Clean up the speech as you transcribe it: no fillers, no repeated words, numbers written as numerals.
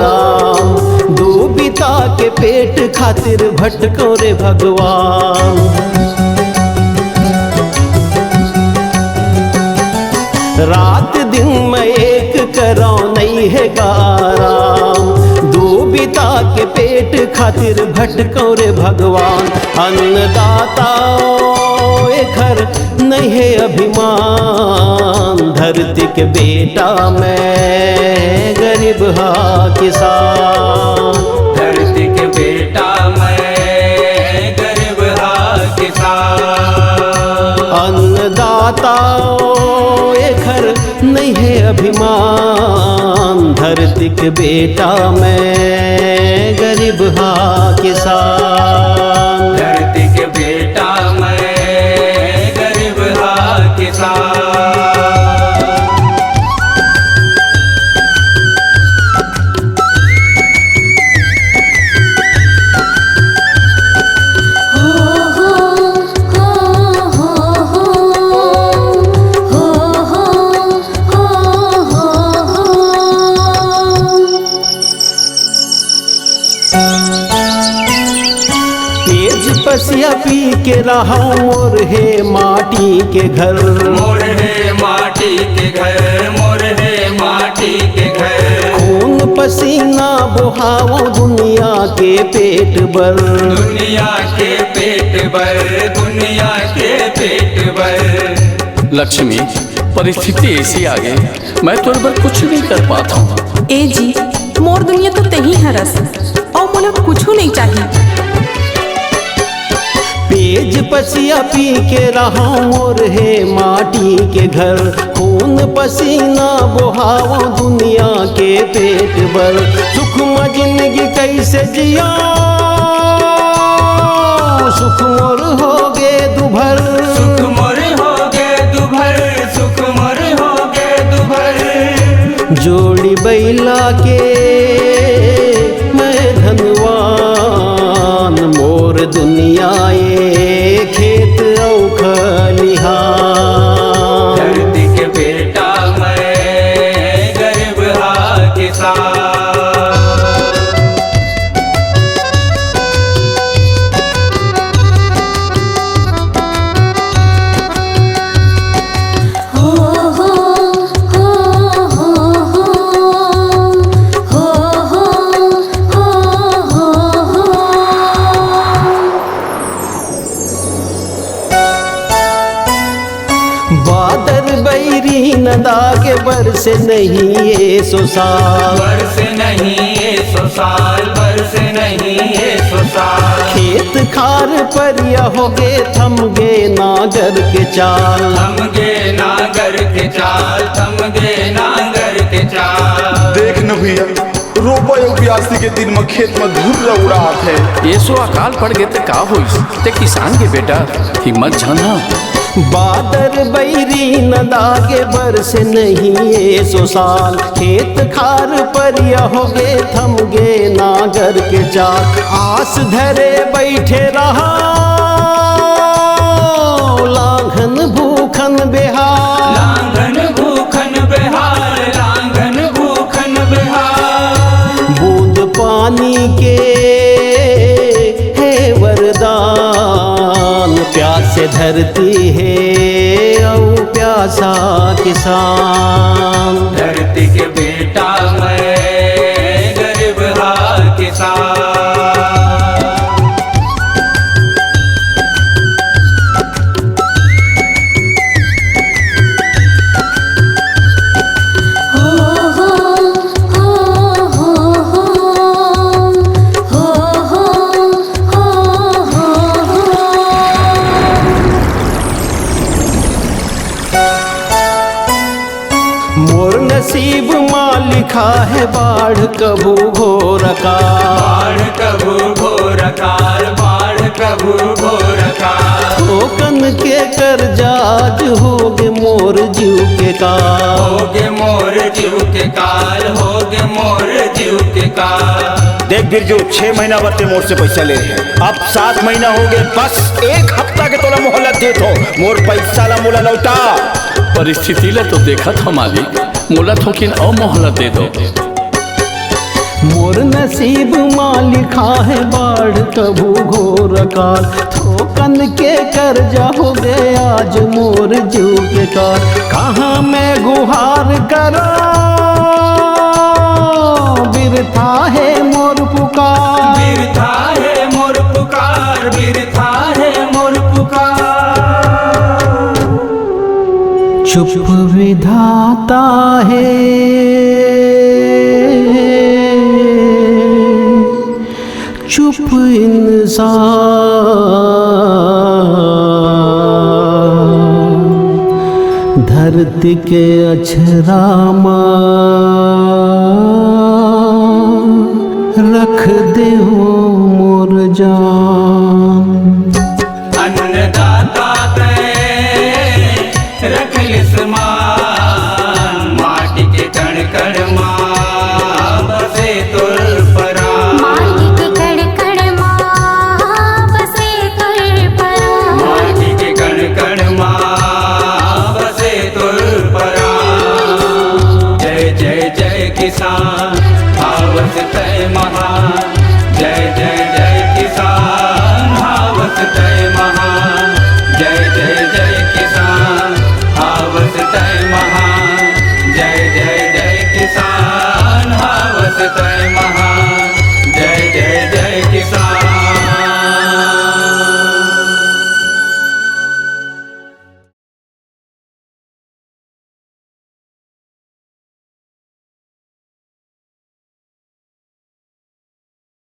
राम। दुबिता के पेट खातिर भटको रे भगवान। रात दिन में एक करो नहीं है गाराम। दुबिता के पेट खातिर भटको रे भगवान। अन्नदाता घर नहीं है अभिमान। धरती के बेटा मैं गरीब हा किसान। धरती के बेटा मैं गरीब हा किसान। अन्नदाता घर नहीं है अभिमान। धरती के बेटा मैं गरीब हा किसान। धरती के बेटा मैं गरीब हा किसान। पसिया पी के रहा मोर है माटी के घर। मोर है माटी के घर। मोर है माटी के घर। खून पसीना बहाओ दुनिया के पेट भर। दुनिया के पेट भर। दुनिया के पेट भर। लक्ष्मी, परिस्थिति ऐसी आ गई मैं तोर पर कुछ नहीं कर पाता हूँ। ए जी, मोर दुनिया तो तही हरस और मोला कुछ नहीं चाहिए। पेज पसिया पी के रहा मोर है माटी के घर। खून पसीना बहाओ दुनिया के पेट भर। सुखमा जिंदगी कैसे जिया सुख मोर हो गे दुभर। सुख मोर हो गे दुभर। सुख मोर हो गे दुभर। जोड़ी बैला के मैं धनवान। मोर दुनिया ये खेत औ खलिहान। धरती के बेटा मैं गरीब हा किसान। बादल बैरी नदा के बरस नहीं ये सुसाल। बरस नहीं ये सुसाल। बरस नहीं ये सुसाल। खेत खार पर होगे थम गे नागर के चाल। थम गे नागर के चाल। थम गे नागर के चाल। देख न भैया, रोपा प्यासी के दिन में खेत में धूल उड़ात है। ये सो अकाल पड़ गए तो का होइस ते किसान के बेटा हिम्मत झना। बादर बैरी नदा के बरस नहीं ये सुसाल। खेत खार पर होगे थम गे नागर के चाल। आस धरे बैठे रहा लांघन भूखन बेहाल। लांघन भूखन बेहाल। लांघन भूखन बेहाल। बूंद पानी के है वरदान। प्यासे धरती है औ प्यासा किसान। धरती के बेटा मैं गरीब हा किसान। मोर नसीब माँ लिखा है बाढ़ कभू घोर अकाल। बाढ़ कभू घोर अकाल। बाढ़ कभू घोर अकाल। टोकन के कर्जाज होगे मोर जीव के काल। होगे मोर जीव के काल। होगे मोर जीव के काल। देख बिरजू, 6 महीना बते मोर से पैसा ले रहे हैं। अब 7 महीना हो गए। बस 1 हफ्ता के तोला मोहलत दे दो। मोर पैसा ला मोला लौटा। परिस्थिति ला तो देखा था मालिक, मोला थोकिन और मोहलत दे दो। मोर नसीब माँ लिखा है बाढ़ कभू घोर काल, थोकन के कर्जा हो गए आज मोर जीव के काल। कहाँ मैं गुहार करा बिरथा है मोर पुकार, बिरथा है मोर पुकार, बिरथा है मोर पुकार। चुप विधाता है चुप इंसान, धरती के अछरा रख दे मोर जान।